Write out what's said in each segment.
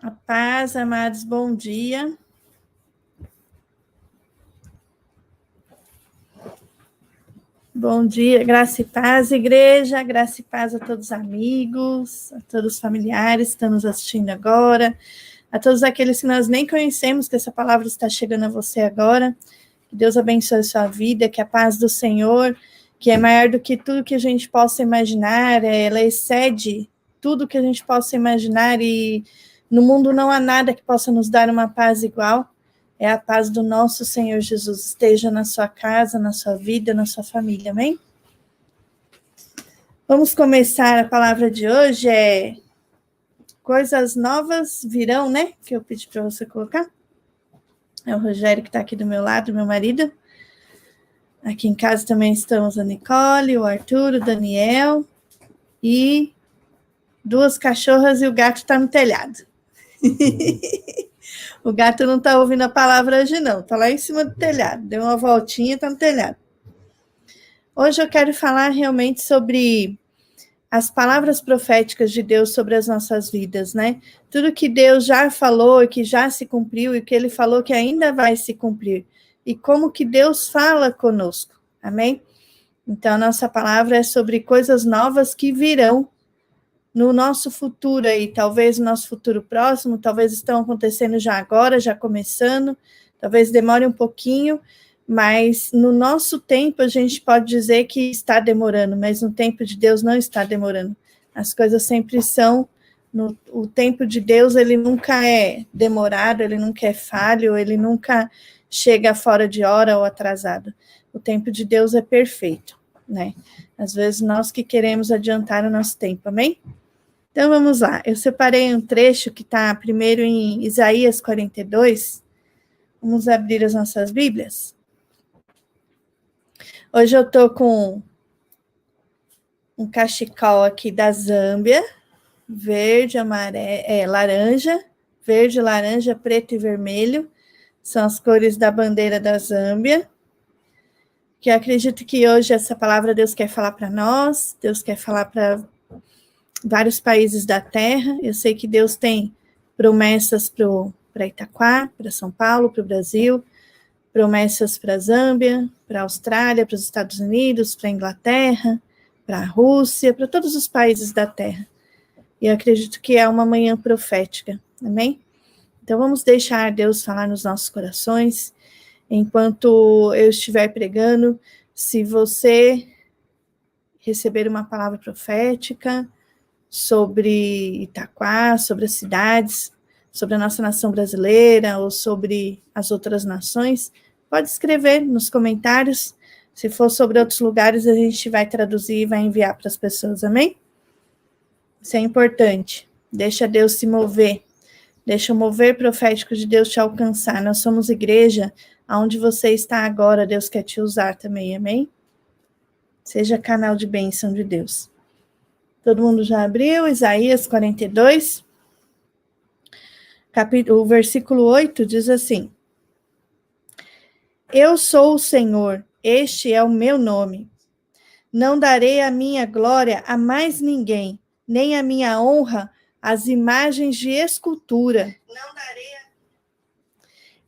A paz, amados, bom dia. Bom dia, graça e paz, igreja, graça e paz a todos os amigos, a todos os familiares que estão nos assistindo agora, a todos aqueles que nós nem conhecemos, que essa palavra está chegando a você agora. Que Deus abençoe a sua vida, que a paz do Senhor, que é maior do que tudo que a gente possa imaginar, ela excede tudo que a gente possa imaginar e no mundo não há nada que possa nos dar uma paz igual. É a paz do nosso Senhor Jesus, esteja na sua casa, na sua vida, na sua família, amém? Vamos começar a palavra de hoje, coisas novas virão, né? Que eu pedi para você colocar. É o Rogério que está aqui do meu lado, meu marido. Aqui em casa também estamos a Nicole, o Arthur, o Daniel e 2 cachorras e o gato está no telhado. O gato não está ouvindo a palavra hoje não, está lá em cima do telhado, deu uma voltinha e está no telhado. Hoje eu quero falar realmente sobre as palavras proféticas de Deus sobre as nossas vidas, né? Tudo que Deus já falou e que já se cumpriu e que Ele falou que ainda vai se cumprir. E como que Deus fala conosco, amém? Então, a nossa palavra é sobre coisas novas que virão no nosso futuro aí, talvez no nosso futuro próximo, talvez estão acontecendo já agora, já começando, talvez demore um pouquinho, mas no nosso tempo a gente pode dizer que está demorando, mas no tempo de Deus não está demorando. As coisas sempre são, o tempo de Deus ele nunca é demorado, ele nunca é falho, ele nunca chega fora de hora ou atrasado. O tempo de Deus é perfeito, né? Às vezes nós que queremos adiantar o nosso tempo, amém? Então vamos lá, eu separei um trecho que está primeiro em Isaías 42, vamos abrir as nossas Bíblias. Hoje eu estou com um cachecol aqui da Zâmbia, verde, amarelo, laranja, verde, laranja, preto e vermelho, são as cores da bandeira da Zâmbia, que eu acredito que hoje essa palavra Deus quer falar para nós, Deus quer falar para vários países da terra. Eu sei que Deus tem promessas para Itaquá, para São Paulo, para o Brasil, promessas para a Zâmbia, para a Austrália, para os Estados Unidos, para a Inglaterra, para a Rússia, para todos os países da terra. E eu acredito que é uma manhã profética, amém? Então vamos deixar Deus falar nos nossos corações, enquanto eu estiver pregando. Se você receber uma palavra profética sobre Itaquá, sobre as cidades, sobre a nossa nação brasileira ou sobre as outras nações, pode escrever nos comentários. Se for sobre outros lugares, a gente vai traduzir e vai enviar para as pessoas, amém? Isso é importante. Deixa Deus se mover. Deixa o mover profético de Deus te alcançar. Nós somos igreja, aonde você está agora, Deus quer te usar também, amém? Seja canal de bênção de Deus. Todo mundo já abriu? Isaías 42, o versículo 8 diz assim: Eu sou o Senhor, este é o meu nome. Não darei a minha glória a mais ninguém, nem a minha honra às imagens de escultura. Não darei a...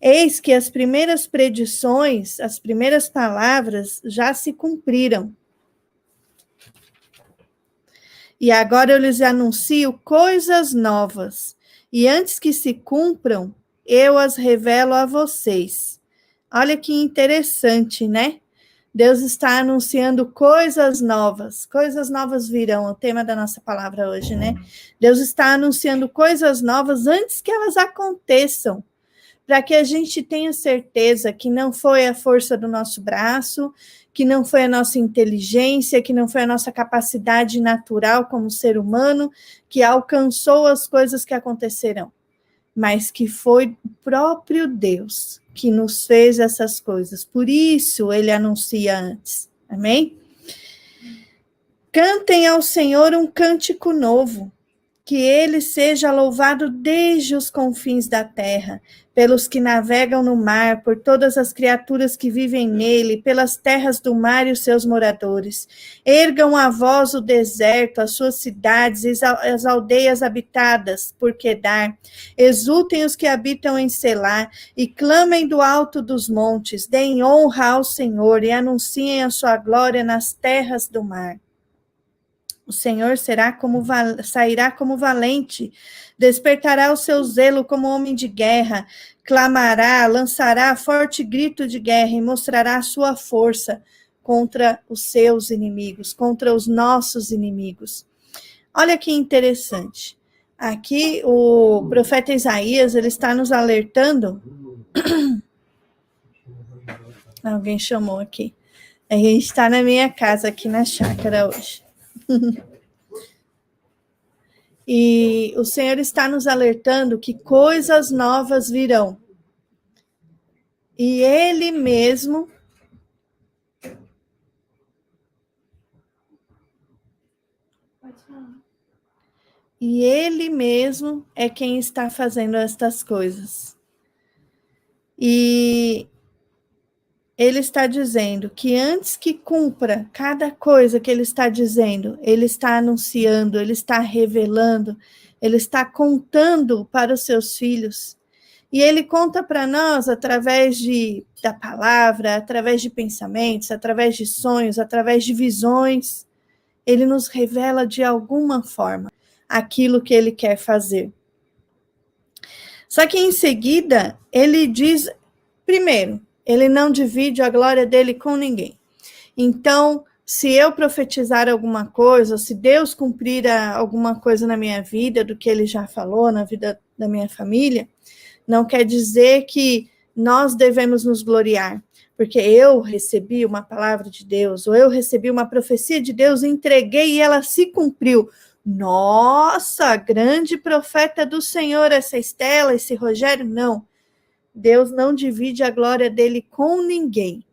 Eis que as primeiras predições, as primeiras palavras já se cumpriram. E agora eu lhes anuncio coisas novas, e antes que se cumpram, eu as revelo a vocês. Olha que interessante, né? Deus está anunciando coisas novas virão, é o tema da nossa palavra hoje, né? Deus está anunciando coisas novas antes que elas aconteçam, para que a gente tenha certeza que não foi a força do nosso braço, que não foi a nossa inteligência, que não foi a nossa capacidade natural como ser humano, que alcançou as coisas que acontecerão, mas que foi o próprio Deus que nos fez essas coisas. Por isso, ele anuncia antes. Amém? Cantem ao Senhor um cântico novo, que ele seja louvado desde os confins da terra, pelos que navegam no mar, por todas as criaturas que vivem nele, pelas terras do mar e os seus moradores. Ergam a voz o deserto, as suas cidades, as aldeias habitadas por Quedar. Exultem os que habitam em Selá, e clamem do alto dos montes, deem honra ao Senhor e anunciem a sua glória nas terras do mar. O Senhor sairá como valente, despertará o seu zelo como homem de guerra, clamará, lançará forte grito de guerra e mostrará a sua força contra os seus inimigos, contra os nossos inimigos. Olha que interessante. Aqui o profeta Isaías, ele está nos alertando. Alguém chamou aqui. A gente está na minha casa aqui na chácara hoje. E o Senhor está nos alertando que coisas novas virão. E Ele mesmo é quem está fazendo estas coisas. E ele está dizendo que antes que cumpra cada coisa que ele está dizendo, ele está anunciando, ele está revelando, ele está contando para os seus filhos. E ele conta para nós através da palavra, através de pensamentos, através de sonhos, através de visões. Ele nos revela de alguma forma aquilo que ele quer fazer. Só que em seguida, ele diz, primeiro, ele não divide a glória dele com ninguém. Então, se eu profetizar alguma coisa, se Deus cumprir alguma coisa na minha vida, do que ele já falou na vida da minha família, não quer dizer que nós devemos nos gloriar, porque eu recebi uma palavra de Deus, ou eu recebi uma profecia de Deus, entreguei e ela se cumpriu. Nossa, grande profeta do Senhor, essa Estela, esse Rogério, não. Deus não divide a glória dele com ninguém,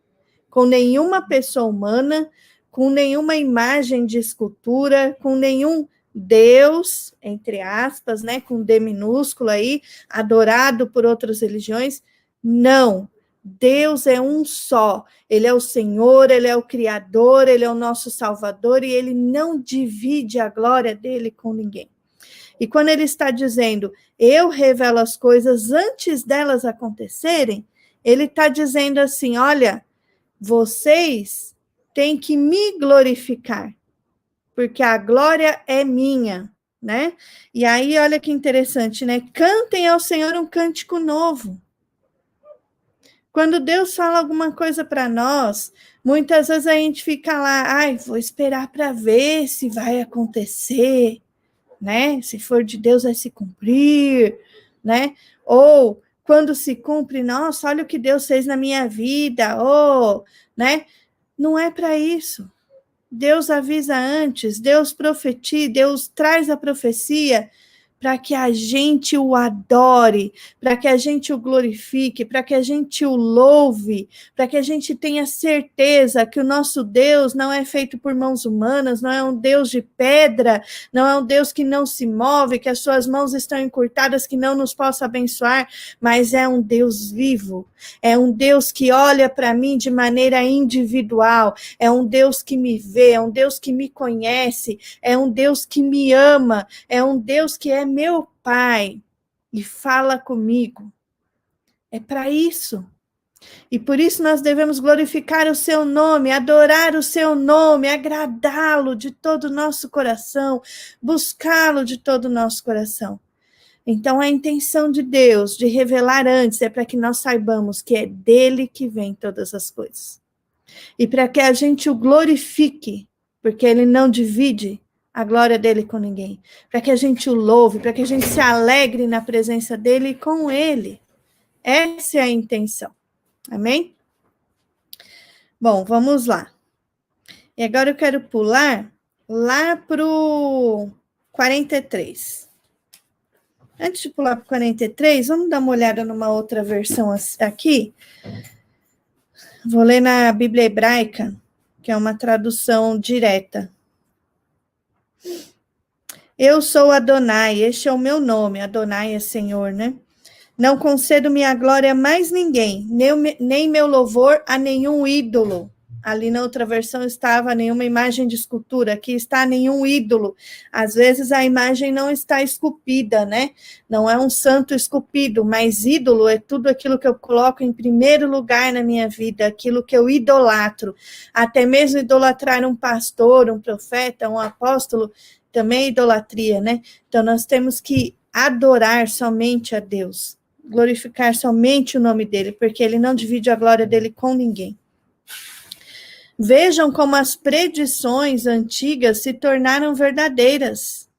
com nenhuma pessoa humana, com nenhuma imagem de escultura, com nenhum Deus, entre aspas, né, com D minúsculo aí, adorado por outras religiões. Não, Deus é um só, ele é o Senhor, ele é o Criador, ele é o nosso Salvador e ele não divide a glória dele com ninguém. E quando ele está dizendo, eu revelo as coisas antes delas acontecerem, ele está dizendo assim, olha, vocês têm que me glorificar, porque a glória é minha, né? E aí, olha que interessante, né? Cantem ao Senhor um cântico novo. Quando Deus fala alguma coisa para nós, muitas vezes a gente fica lá, vou esperar para ver se vai acontecer, né? Se for de Deus, vai se cumprir, né? Ou quando se cumpre, nossa, olha o que Deus fez na minha vida, né? Não é para isso. Deus avisa antes, Deus profetiza, Deus traz a profecia para que a gente o adore, para que a gente o glorifique, para que a gente o louve, para que a gente tenha certeza que o nosso Deus não é feito por mãos humanas, não é um Deus de pedra, não é um Deus que não se move, que as suas mãos estão encurtadas, que não nos possa abençoar, mas é um Deus vivo, é um Deus que olha para mim de maneira individual, é um Deus que me vê, é um Deus que me conhece, é um Deus que me ama, é um Deus que é meu Pai e fala comigo. É para isso. E por isso nós devemos glorificar o seu nome, adorar o seu nome, agradá-lo de todo o nosso coração, buscá-lo de todo o nosso coração. Então a intenção de Deus de revelar antes é para que nós saibamos que é dele que vem todas as coisas. E para que a gente o glorifique, porque ele não divide a glória dele com ninguém, para que a gente o louve, para que a gente se alegre na presença dele e com ele. Essa é a intenção. Amém? Bom, vamos lá. E agora eu quero pular lá para o 43. Antes de pular para o 43, vamos dar uma olhada numa outra versão aqui. Vou ler na Bíblia Hebraica, que é uma tradução direta. Eu sou Adonai, este é o meu nome. Adonai é Senhor, né? Não concedo minha glória a mais ninguém, nem meu louvor a nenhum ídolo. Ali na outra versão estava nenhuma imagem de escultura, aqui está nenhum ídolo. Às vezes a imagem não está esculpida, né? Não é um santo esculpido, mas ídolo é tudo aquilo que eu coloco em primeiro lugar na minha vida, aquilo que eu idolatro. Até mesmo idolatrar um pastor, um profeta, um apóstolo, também é idolatria, né? Então nós temos que adorar somente a Deus, glorificar somente o nome dele, porque ele não divide a glória dele com ninguém. Vejam como as predições antigas se tornaram verdadeiras.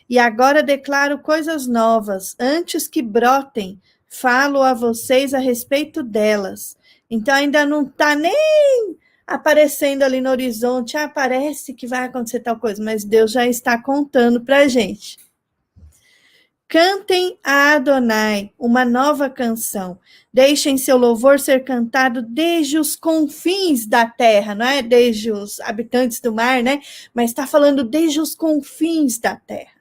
E agora declaro coisas novas, antes que brotem, falo a vocês a respeito delas. Então ainda não está nem aparecendo ali no horizonte, parece que vai acontecer tal coisa, mas Deus já está contando para a gente. Cantem a Adonai uma nova canção. Deixem seu louvor ser cantado desde os confins da terra, não é desde os habitantes do mar, né? Mas está falando desde os confins da terra.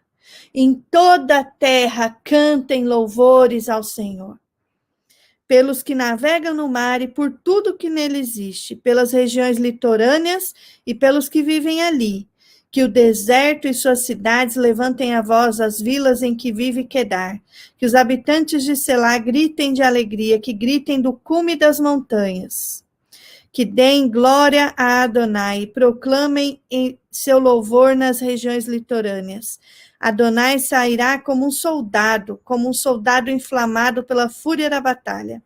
Em toda a terra cantem louvores ao Senhor. Pelos que navegam no mar e por tudo que nele existe, pelas regiões litorâneas e pelos que vivem ali. Que o deserto e suas cidades levantem a voz, as vilas em que vive Quedar. Que os habitantes de Selá gritem de alegria, que gritem do cume das montanhas. Que deem glória a Adonai e proclamem seu louvor nas regiões litorâneas. Adonai sairá como um soldado inflamado pela fúria da batalha.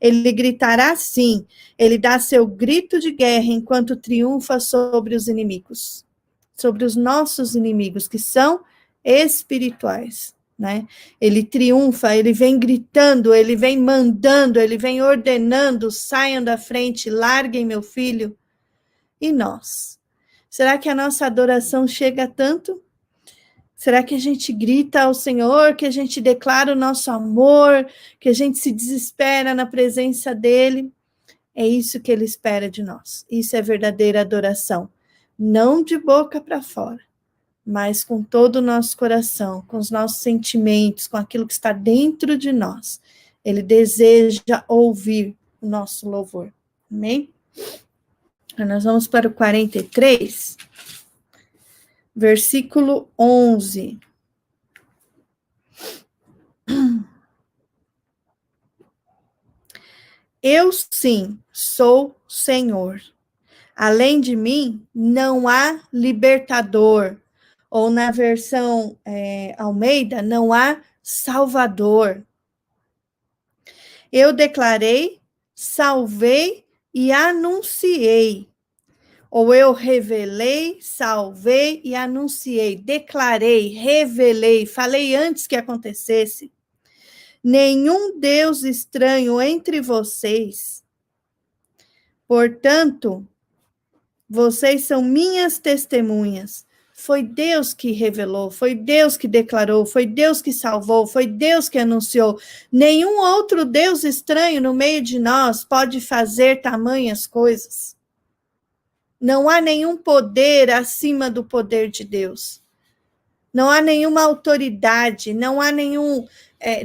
Ele gritará sim, ele dá seu grito de guerra enquanto triunfa sobre os inimigos. Sobre os nossos inimigos, que são espirituais, né? Ele triunfa, ele vem gritando, ele vem mandando, ele vem ordenando, saiam da frente, larguem meu filho. E nós? Será que a nossa adoração chega tanto? Será que a gente grita ao Senhor, que a gente declara o nosso amor, que a gente se desespera na presença dele? É isso que ele espera de nós. Isso é verdadeira adoração. Não de boca para fora, mas com todo o nosso coração, com os nossos sentimentos, com aquilo que está dentro de nós. Ele deseja ouvir o nosso louvor. Amém? Nós vamos para o 43, versículo 11. Eu sim sou Senhor. Além de mim, não há libertador. Ou na versão Almeida, não há salvador. Eu declarei, salvei e anunciei. Ou eu revelei, salvei e anunciei. Declarei, revelei, falei antes que acontecesse. Nenhum Deus estranho entre vocês. Portanto, vocês são minhas testemunhas. Foi Deus que revelou, foi Deus que declarou, foi Deus que salvou, foi Deus que anunciou. Nenhum outro Deus estranho no meio de nós pode fazer tamanhas coisas. Não há nenhum poder acima do poder de Deus. Não há nenhuma autoridade, não há nenhum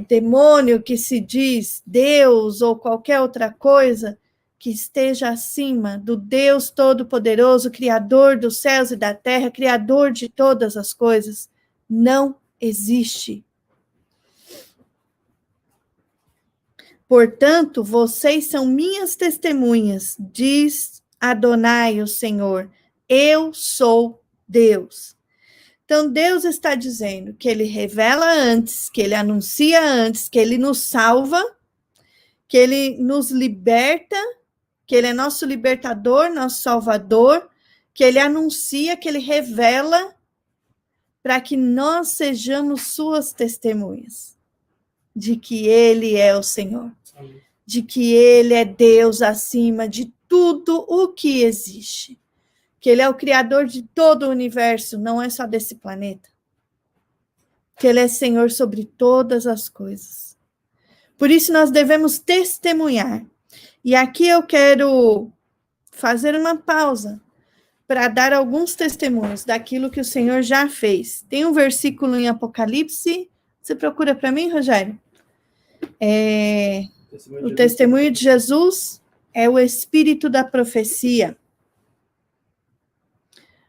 demônio que se diz Deus ou qualquer outra coisa que esteja acima do Deus Todo-Poderoso, Criador dos céus e da terra, Criador de todas as coisas. Não existe. Portanto, vocês são minhas testemunhas, diz Adonai, o Senhor. Eu sou Deus. Então, Deus está dizendo que ele revela antes, que ele anuncia antes, que ele nos salva, que ele nos liberta, que ele é nosso libertador, nosso salvador, que ele anuncia, que ele revela, para que nós sejamos suas testemunhas, de que ele é o Senhor, de que ele é Deus acima de tudo o que existe, que ele é o criador de todo o universo, não é só desse planeta, que ele é Senhor sobre todas as coisas. Por isso nós devemos testemunhar. E aqui eu quero fazer uma pausa para dar alguns testemunhos daquilo que o Senhor já fez. Tem um versículo em Apocalipse, você procura para mim, Rogério? O testemunho de Jesus é o espírito da profecia.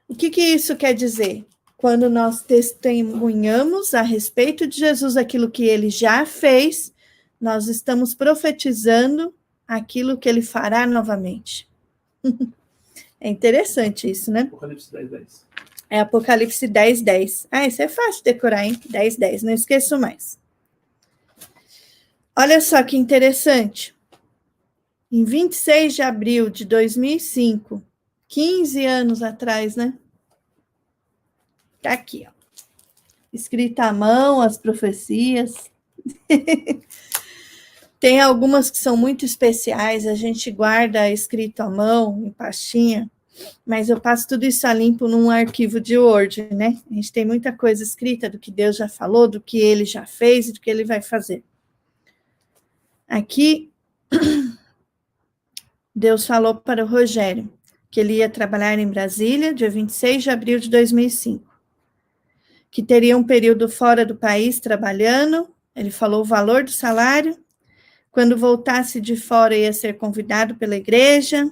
O que isso quer dizer? Quando nós testemunhamos a respeito de Jesus aquilo que ele já fez, nós estamos profetizando aquilo que ele fará novamente. É interessante isso, né? Apocalipse 10:10. É Apocalipse 10:10. Isso é fácil de decorar, hein? 10:10, não esqueço mais. Olha só que interessante. Em 26 de abril de 2005, 15 anos atrás, né? Tá aqui, ó. Escrita à mão, as profecias. Tem algumas que são muito especiais, a gente guarda escrito à mão, em pastinha, mas eu passo tudo isso a limpo num arquivo de Word, né? A gente tem muita coisa escrita do que Deus já falou, do que ele já fez e do que ele vai fazer. Aqui, Deus falou para o Rogério que ele ia trabalhar em Brasília, dia 26 de abril de 2005, que teria um período fora do país trabalhando, ele falou o valor do salário, quando voltasse de fora ia ser convidado pela igreja.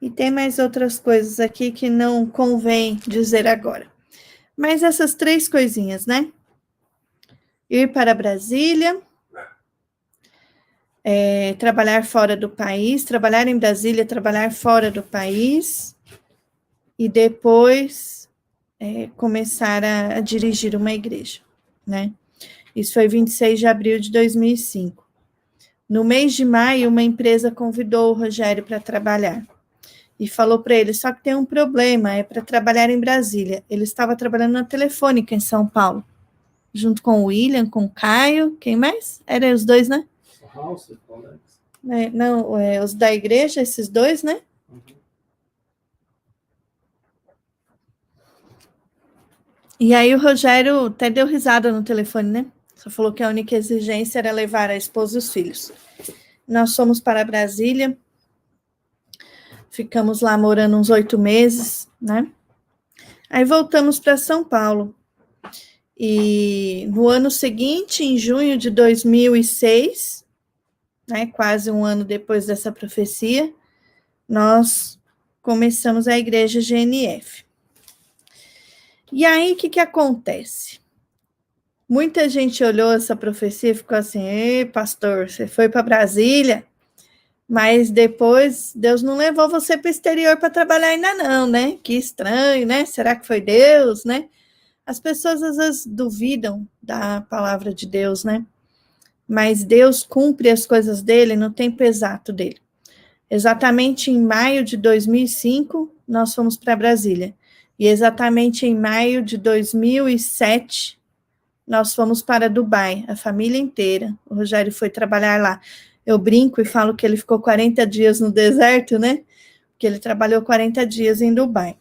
E tem mais outras coisas aqui que não convém dizer agora. Mas essas 3 coisinhas, né? Ir para Brasília, trabalhar fora do país, trabalhar em Brasília, trabalhar fora do país, e depois começar a dirigir uma igreja, né? Isso foi 26 de abril de 2005. No mês de maio, uma empresa convidou o Rogério para trabalhar. E falou para ele, só que tem um problema, é para trabalhar em Brasília. Ele estava trabalhando na Telefônica em São Paulo, junto com o William, com o Caio, quem mais? Eram os 2, né? Não, os da igreja, esses 2, né? Uhum. E aí o Rogério até deu risada no telefone, né? Só falou que a única exigência era levar a esposa e os filhos. Nós fomos para Brasília, ficamos lá morando uns 8 meses, né? Aí voltamos para São Paulo. E no ano seguinte, em junho de 2006, né, quase um ano depois dessa profecia, nós começamos a igreja GNF. E aí, o que acontece? Muita gente olhou essa profecia e ficou assim, ei, pastor, você foi para Brasília, mas depois Deus não levou você para o exterior para trabalhar ainda não, né? Que estranho, né? Será que foi Deus, né? As pessoas às vezes duvidam da palavra de Deus, né? Mas Deus cumpre as coisas dele no tempo exato dele. Exatamente em maio de 2005, nós fomos para Brasília. E exatamente em maio de 2007, nós fomos para Dubai, a família inteira. O Rogério foi trabalhar lá. Eu brinco e falo que ele ficou 40 dias no deserto, né? Porque ele trabalhou 40 dias em Dubai.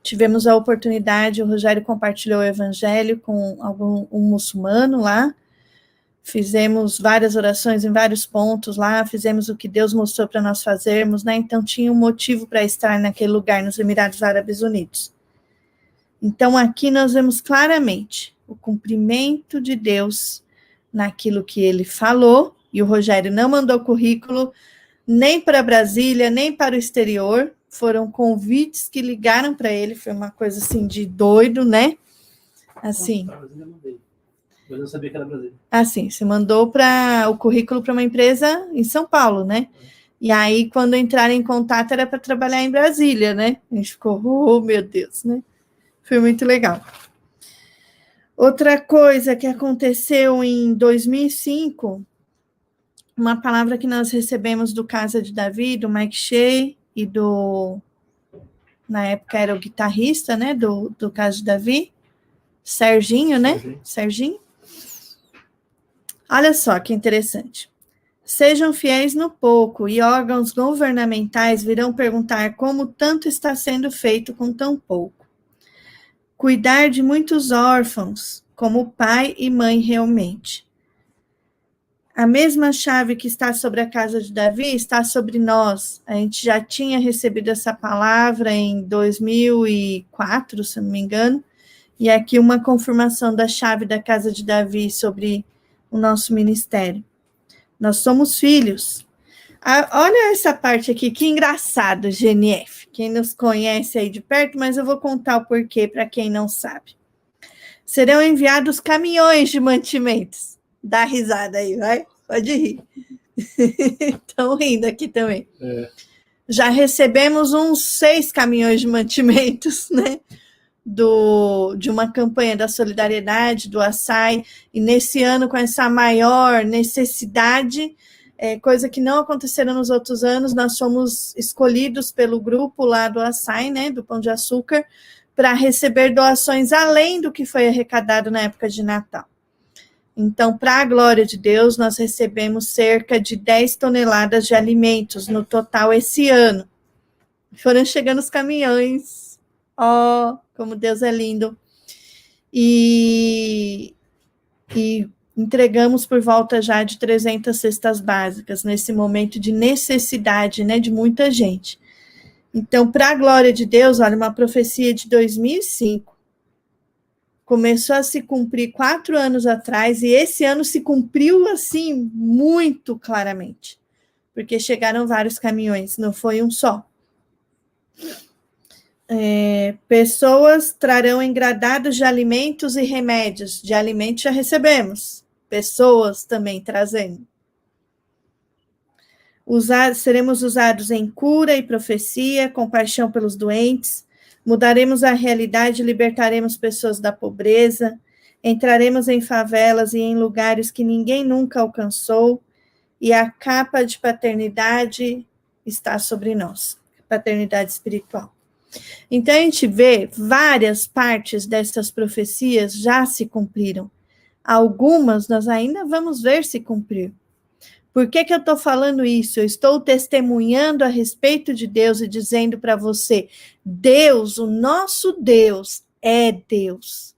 Tivemos a oportunidade, o Rogério compartilhou o evangelho com um muçulmano lá, fizemos várias orações em vários pontos lá, fizemos o que Deus mostrou para nós fazermos, né? Então tinha um motivo para estar naquele lugar, nos Emirados Árabes Unidos. Então aqui nós vemos claramente o cumprimento de Deus naquilo que ele falou, e o Rogério não mandou currículo nem para Brasília, nem para o exterior, foram convites que ligaram para ele, foi uma coisa assim de doido, né? Assim. Mas eu sabia que era Brasília. Assim, você mandou o currículo para uma empresa em São Paulo, né? E aí, quando entraram em contato, era para trabalhar em Brasília, né? A gente ficou, oh, meu Deus, né? Foi muito legal. Outra coisa que aconteceu em 2005, uma palavra que nós recebemos do Casa de Davi, do Mike Shea e na época era o guitarrista, né, do Casa de Davi, Serginho, né? Serginho. Olha só que interessante. Sejam fiéis no pouco, e órgãos governamentais virão perguntar como tanto está sendo feito com tão pouco. Cuidar de muitos órfãos, como pai e mãe realmente. A mesma chave que está sobre a casa de Davi está sobre nós. A gente já tinha recebido essa palavra em 2004, se não me engano, e aqui uma confirmação da chave da casa de Davi sobre o nosso ministério. Nós somos filhos. Olha essa parte aqui, que engraçado, GNF. Quem nos conhece aí de perto, mas eu vou contar o porquê para quem não sabe. Serão enviados caminhões de mantimentos. Dá risada aí, vai? Pode rir. Estão rindo aqui também. Já recebemos uns 6 caminhões de mantimentos, né? De uma campanha da solidariedade, do Açaí, e nesse ano, com essa maior necessidade, coisa que não aconteceram nos outros anos, nós fomos escolhidos pelo grupo lá do Açaí, né, do Pão de Açúcar, para receber doações além do que foi arrecadado na época de Natal. Então, para a glória de Deus, nós recebemos cerca de 10 toneladas de alimentos no total esse ano. Foram chegando os caminhões. Ó, como Deus é lindo. E entregamos por volta já de 300 cestas básicas, nesse momento de necessidade, né, de muita gente. Então, para a glória de Deus, olha, uma profecia de 2005, começou a se cumprir 4 anos atrás, e esse ano se cumpriu, assim, muito claramente, porque chegaram vários caminhões, não foi um só. Pessoas trarão engradados de alimentos e remédios. De alimentos já recebemos. Pessoas também trazendo. Seremos usados em cura e profecia, compaixão pelos doentes. Mudaremos a realidade e libertaremos pessoas da pobreza. Entraremos em favelas e em lugares que ninguém nunca alcançou. E a capa de paternidade está sobre nós. Paternidade espiritual. Então, a gente vê várias partes dessas profecias já se cumpriram. Algumas nós ainda vamos ver se cumprir. Por que eu estou falando isso? Eu estou testemunhando a respeito de Deus e dizendo para você, Deus, o nosso Deus, é Deus.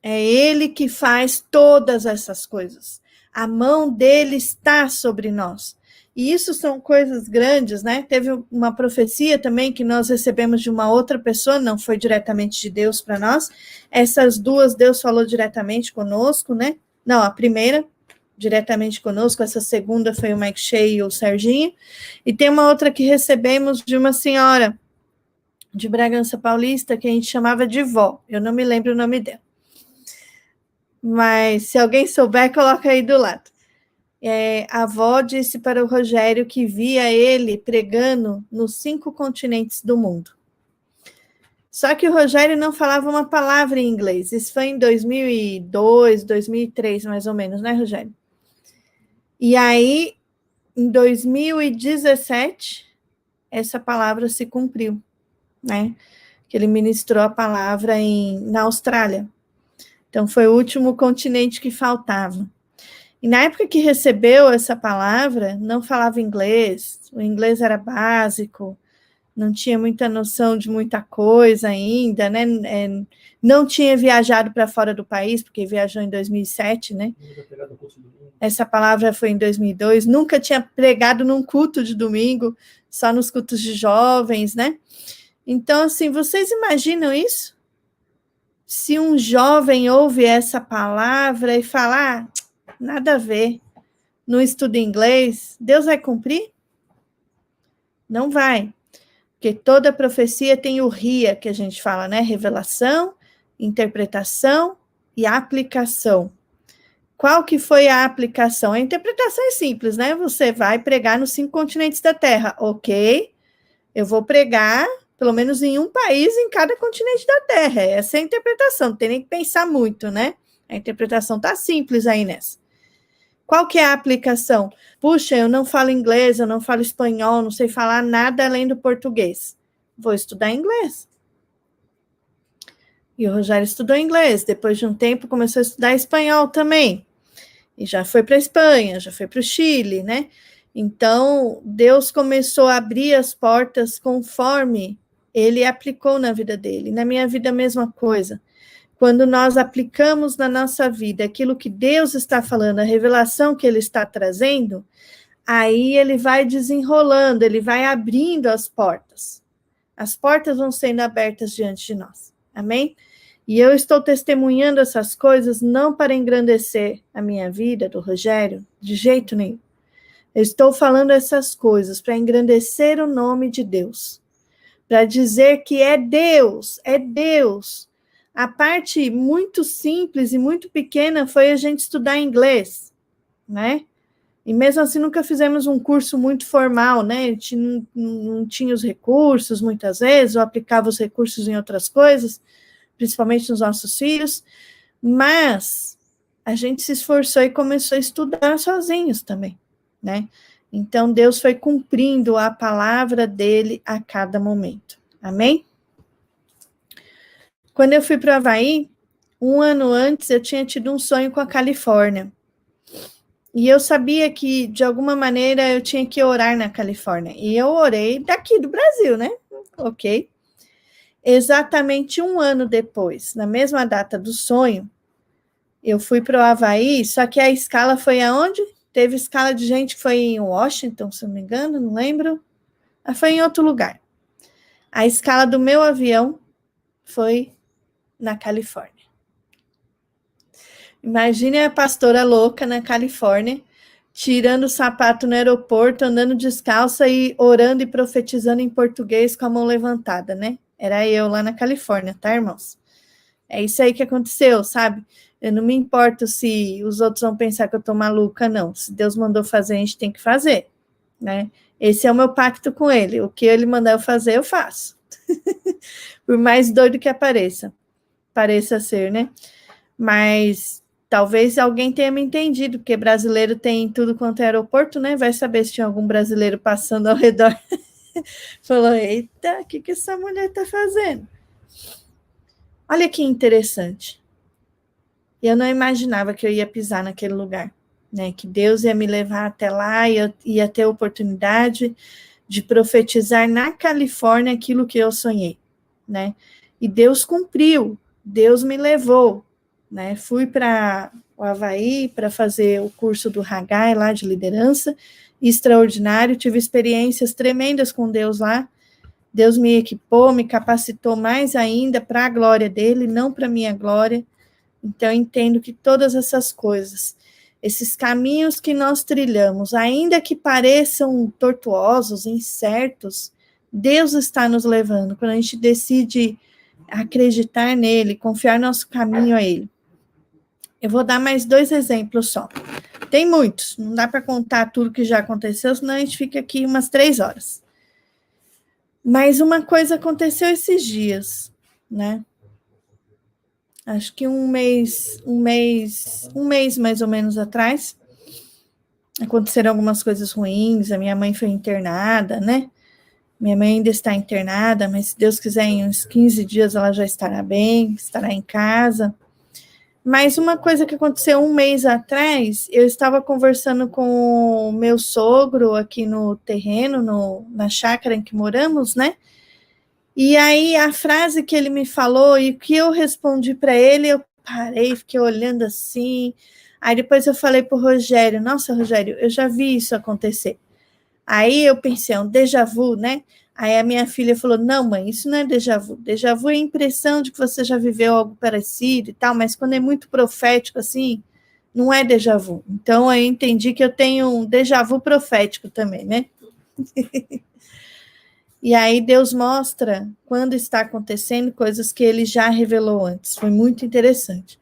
É Ele que faz todas essas coisas. A mão dele está sobre nós. E isso são coisas grandes, né? Teve uma profecia também que nós recebemos de uma outra pessoa, não foi diretamente de Deus para nós. Essas duas Deus falou diretamente conosco, né? Não, a primeira diretamente conosco, essa segunda foi o Mike Shea e o Serginho. E tem uma outra que recebemos de uma senhora de Bragança Paulista, que a gente chamava de vó. Eu não me lembro o nome dela. Mas se alguém souber, coloca aí do lado. A avó disse para o Rogério que via ele pregando nos 5 continentes do mundo. Só que o Rogério não falava uma palavra em inglês. Isso foi em 2002, 2003, mais ou menos, né, Rogério? E aí, em 2017, essa palavra se cumpriu, né? Que ele ministrou a palavra na Austrália. Então, foi o último continente que faltava. E na época que recebeu essa palavra, não falava inglês, o inglês era básico, não tinha muita noção de muita coisa ainda, né? Não tinha viajado para fora do país, porque viajou em 2007, né? Essa palavra foi em 2002, nunca tinha pregado num culto de domingo, só nos cultos de jovens, né? Então, assim, vocês imaginam isso? Se um jovem ouve essa palavra e fala, nada a ver, não estuda inglês, Deus vai cumprir? Não vai, porque toda profecia tem o RIA, que a gente fala, né? Revelação, interpretação e aplicação. Qual que foi a aplicação? A interpretação é simples, né? Você vai pregar nos 5 continentes da Terra, ok? Eu vou pregar pelo menos em um país em cada continente da Terra. Essa é a interpretação, não tem nem que pensar muito, né? A interpretação tá simples aí nessa. Qual que é a aplicação? Puxa, eu não falo inglês, eu não falo espanhol, não sei falar nada além do português. Vou estudar inglês. E o Rogério estudou inglês. Depois de um tempo, começou a estudar espanhol também. E já foi para a Espanha, já foi para o Chile, né? Então, Deus começou a abrir as portas conforme ele aplicou na vida dele. Na minha vida, a mesma coisa. Quando nós aplicamos na nossa vida aquilo que Deus está falando, a revelação que Ele está trazendo, aí Ele vai desenrolando, Ele vai abrindo as portas. As portas vão sendo abertas diante de nós. Amém? E eu estou testemunhando essas coisas não para engrandecer a minha vida, do Rogério, de jeito nenhum. Eu estou falando essas coisas para engrandecer o nome de Deus. Para dizer que é Deus, é Deus. A parte muito simples e muito pequena foi a gente estudar inglês, né? E mesmo assim nunca fizemos um curso muito formal, né? A gente não tinha os recursos muitas vezes, ou aplicava os recursos em outras coisas, principalmente nos nossos filhos, mas a gente se esforçou e começou a estudar sozinhos também, né? Então Deus foi cumprindo a palavra dele a cada momento. Amém? Quando eu fui para o Havaí, 1 ano antes, eu tinha tido um sonho com a Califórnia. E eu sabia que, de alguma maneira, eu tinha que orar na Califórnia. E eu orei daqui do Brasil, né? Ok. Exatamente 1 ano depois, na mesma data do sonho, eu fui para o Havaí, só que a escala foi aonde? Teve escala de gente que foi em Washington, se não me engano, não lembro. Foi em outro lugar. A escala do meu avião foi na Califórnia. Imagine a pastora louca na Califórnia, tirando o sapato no aeroporto, andando descalça e orando e profetizando em português com a mão levantada, né? Era eu lá na Califórnia, tá, irmãos? É isso aí que aconteceu, sabe? Eu não me importo se os outros vão pensar que eu tô maluca, não. Se Deus mandou fazer, a gente tem que fazer, né? Esse é o meu pacto com ele. O que ele mandar eu fazer, eu faço. Por mais doido que pareça ser, né? Mas talvez alguém tenha me entendido, porque brasileiro tem tudo quanto é aeroporto, né? Vai saber se tinha algum brasileiro passando ao redor. Falou, eita, o que essa mulher tá fazendo? Olha que interessante. Eu não imaginava que eu ia pisar naquele lugar, né? Que Deus ia me levar até lá e eu ia ter a oportunidade de profetizar na Califórnia aquilo que eu sonhei, né? E Deus cumpriu, Deus me levou, né? Fui para o Havaí para fazer o curso do Haggai lá de liderança, extraordinário, tive experiências tremendas com Deus lá. Deus me equipou, me capacitou mais ainda para a glória dele, não para a minha glória. Então, eu entendo que todas essas coisas, esses caminhos que nós trilhamos, ainda que pareçam tortuosos, incertos, Deus está nos levando. Quando a gente decide acreditar nele, confiar nosso caminho a ele. Eu vou dar mais 2 exemplos só. Tem muitos, não dá para contar tudo que já aconteceu, senão a gente fica aqui umas 3 horas. Mas uma coisa aconteceu esses dias, né? Acho que um mês mais ou menos atrás, aconteceram algumas coisas ruins, a minha mãe foi internada, né? Minha mãe ainda está internada, mas se Deus quiser, em uns 15 dias ela já estará bem, estará em casa. Mas uma coisa que aconteceu 1 mês atrás, eu estava conversando com o meu sogro aqui no terreno, na chácara em que moramos, né? E aí a frase que ele me falou e o que eu respondi para ele, eu parei, fiquei olhando assim. Aí depois eu falei para o Rogério, nossa, Rogério, eu já vi isso acontecer. Aí eu pensei, é um déjà vu, né? Aí a minha filha falou, não, mãe, isso não é déjà vu. Déjà vu é a impressão de que você já viveu algo parecido e tal, mas quando é muito profético assim, não é déjà vu. Então eu entendi que eu tenho um déjà vu profético também, né? E aí Deus mostra quando está acontecendo coisas que ele já revelou antes. Foi muito interessante.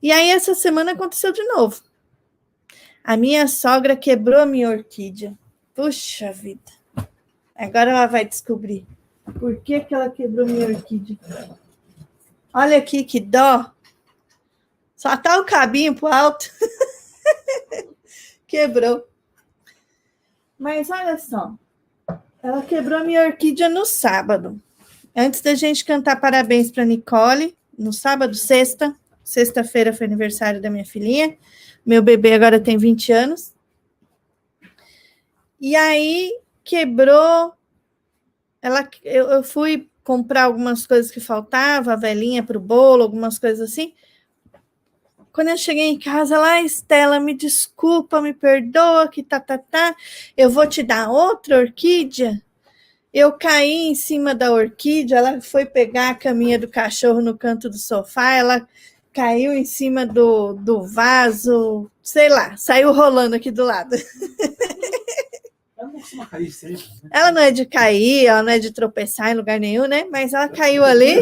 E aí essa semana aconteceu de novo. A minha sogra quebrou a minha orquídea. Puxa vida. Agora ela vai descobrir por que ela quebrou minha orquídea. Olha aqui que dó. Só tá o cabinho pro alto. Quebrou. Mas olha só. Ela quebrou a minha orquídea no sábado. Antes da gente cantar parabéns para Nicole, no sábado, sexta-feira foi aniversário da minha filhinha. Meu bebê agora tem 20 anos. E aí quebrou. Eu fui comprar algumas coisas que faltavam, a velinha para o bolo, algumas coisas assim. Quando eu cheguei em casa, lá, Estela, me desculpa, me perdoa, que eu vou te dar outra orquídea. Eu caí em cima da orquídea, ela foi pegar a caminha do cachorro no canto do sofá, ela caiu em cima do vaso, sei lá, saiu rolando aqui do lado. Ela não costuma cair sempre, né? Ela não é de cair, ela não é de tropeçar em lugar nenhum, né? Mas ela caiu ali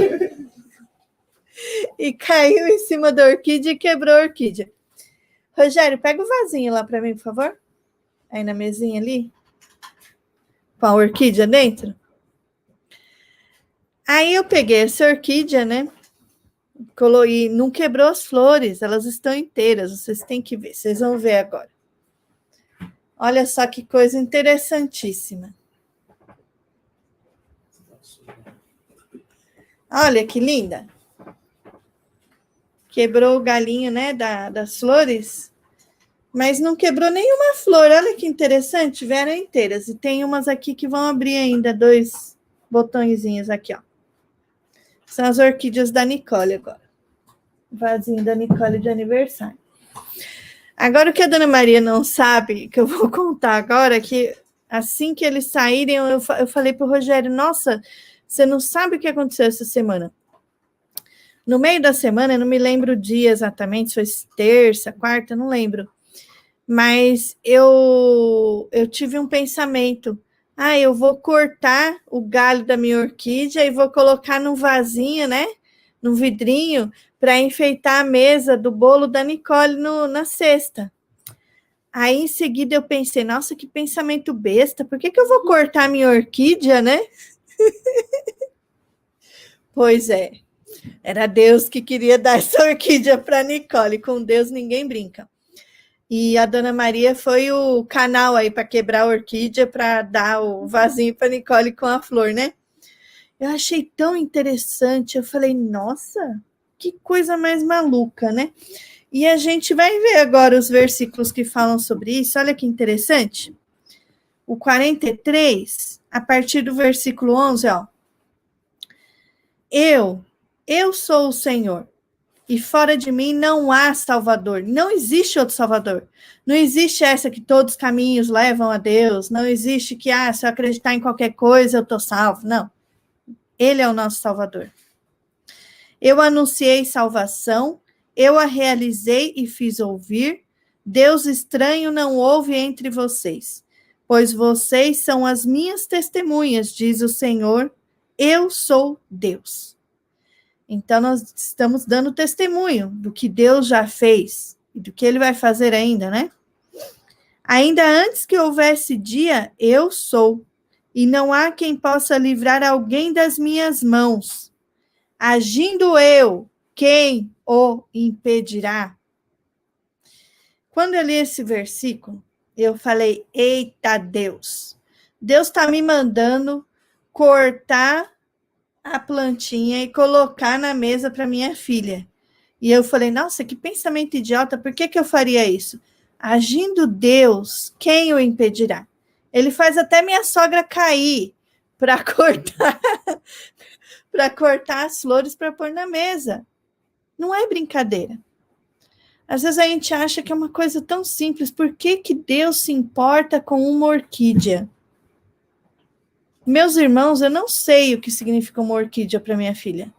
e caiu em cima da orquídea e quebrou a orquídea. Rogério, pega o vasinho lá para mim, por favor. Aí na mesinha ali. Com a orquídea dentro. Aí eu peguei essa orquídea, né? E não quebrou as flores, elas estão inteiras. Vocês têm que ver, vocês vão ver agora. Olha só que coisa interessantíssima. Olha que linda. Quebrou o galinho, né, das flores, mas não quebrou nenhuma flor. Olha que interessante, vieram inteiras. E tem umas aqui que vão abrir ainda, 2 botõezinhos aqui, ó. São as orquídeas da Nicole agora. Vasinho da Nicole de aniversário. Agora, o que a Dona Maria não sabe, que eu vou contar agora, que assim que eles saírem, eu falei para o Rogério, nossa, você não sabe o que aconteceu essa semana. No meio da semana, eu não me lembro o dia exatamente, se foi terça, quarta, não lembro. Mas eu tive um pensamento. Eu vou cortar o galho da minha orquídea e vou colocar num vasinho, né? Num vidrinho, para enfeitar a mesa do bolo da Nicole na cesta. Aí, em seguida, eu pensei, nossa, que pensamento besta, por que eu vou cortar a minha orquídea, né? Pois é, era Deus que queria dar essa orquídea para Nicole, com Deus ninguém brinca. E a Dona Maria foi o canal aí para quebrar a orquídea, para dar o vasinho para Nicole com a flor, né? Eu achei tão interessante, eu falei, nossa, que coisa mais maluca, né? E a gente vai ver agora os versículos que falam sobre isso, olha que interessante. O 43, a partir do versículo 11, ó. Eu sou o Senhor, e fora de mim não há Salvador, não existe outro Salvador. Não existe essa que todos os caminhos levam a Deus, não existe que, se eu acreditar em qualquer coisa eu estou salvo, não. Ele é o nosso Salvador. Eu anunciei salvação, eu a realizei e fiz ouvir. Deus estranho não houve entre vocês, pois vocês são as minhas testemunhas, diz o Senhor, eu sou Deus. Então, nós estamos dando testemunho do que Deus já fez e do que ele vai fazer ainda, né? Ainda antes que houvesse dia, eu sou, e não há quem possa livrar alguém das minhas mãos. Agindo eu, quem o impedirá? Quando eu li esse versículo, eu falei, eita Deus, Deus está me mandando cortar a plantinha e colocar na mesa para minha filha. E eu falei, nossa, que pensamento idiota, por que eu faria isso? Agindo Deus, quem o impedirá? Ele faz até minha sogra cair para cortar as flores para pôr na mesa. Não é brincadeira. Às vezes a gente acha que é uma coisa tão simples. Por que Deus se importa com uma orquídea? Meus irmãos, eu não sei o que significa uma orquídea para minha filha.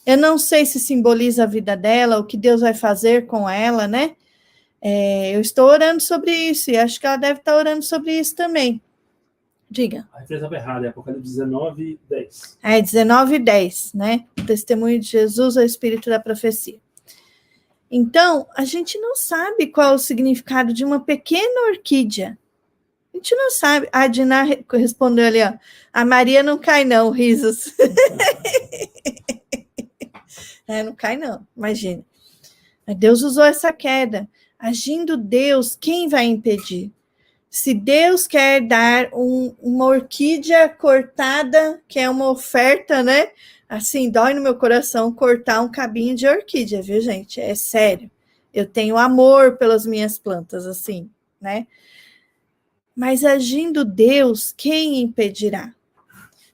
Eu não sei se simboliza a vida dela, o que Deus vai fazer com ela, né? Eu estou orando sobre isso e acho que ela deve estar orando sobre isso também. Diga. A referência estava errada, é Apocalipse 19, 10. 19 e 10, né? O testemunho de Jesus é o espírito da profecia. Então, a gente não sabe qual é o significado de uma pequena orquídea. A gente não sabe. A Dina respondeu ali, ó. A Maria não cai, não, risos. Não cai, não, imagina. Deus usou essa queda. Agindo Deus, quem vai impedir? Se Deus quer dar uma orquídea cortada, que é uma oferta, né? Assim, dói no meu coração cortar um cabinho de orquídea, viu, gente? É sério. Eu tenho amor pelas minhas plantas, assim, né? Mas agindo Deus, quem impedirá?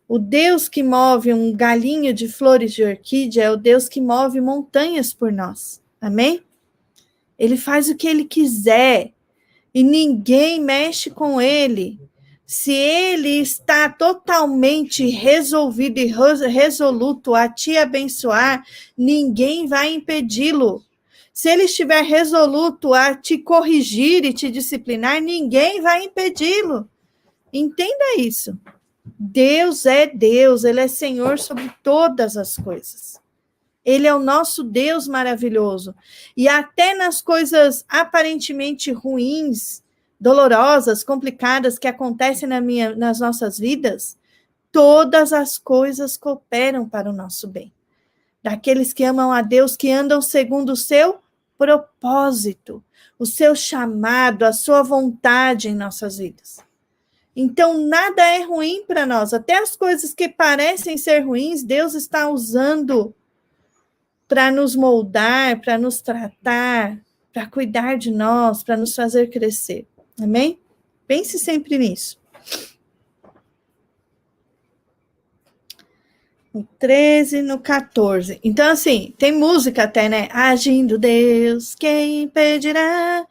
O Deus que move um galinho de flores de orquídea é o Deus que move montanhas por nós. Amém? Ele faz o que ele quiser e ninguém mexe com ele. Se ele está totalmente resolvido e resoluto a te abençoar, ninguém vai impedi-lo. Se ele estiver resoluto a te corrigir e te disciplinar, ninguém vai impedi-lo. Entenda isso. Deus é Deus, ele é Senhor sobre todas as coisas. Ele é o nosso Deus maravilhoso. E até nas coisas aparentemente ruins, dolorosas, complicadas que acontecem nas nossas vidas, todas as coisas cooperam para o nosso bem. Daqueles que amam a Deus, que andam segundo o seu propósito, o seu chamado, a sua vontade em nossas vidas. Então, nada é ruim para nós. Até as coisas que parecem ser ruins, Deus está usando para nos moldar, para nos tratar, para cuidar de nós, para nos fazer crescer. Amém? Pense sempre nisso. No 13, no 14. Então, assim, tem música até, né? Agindo Deus, quem impedirá?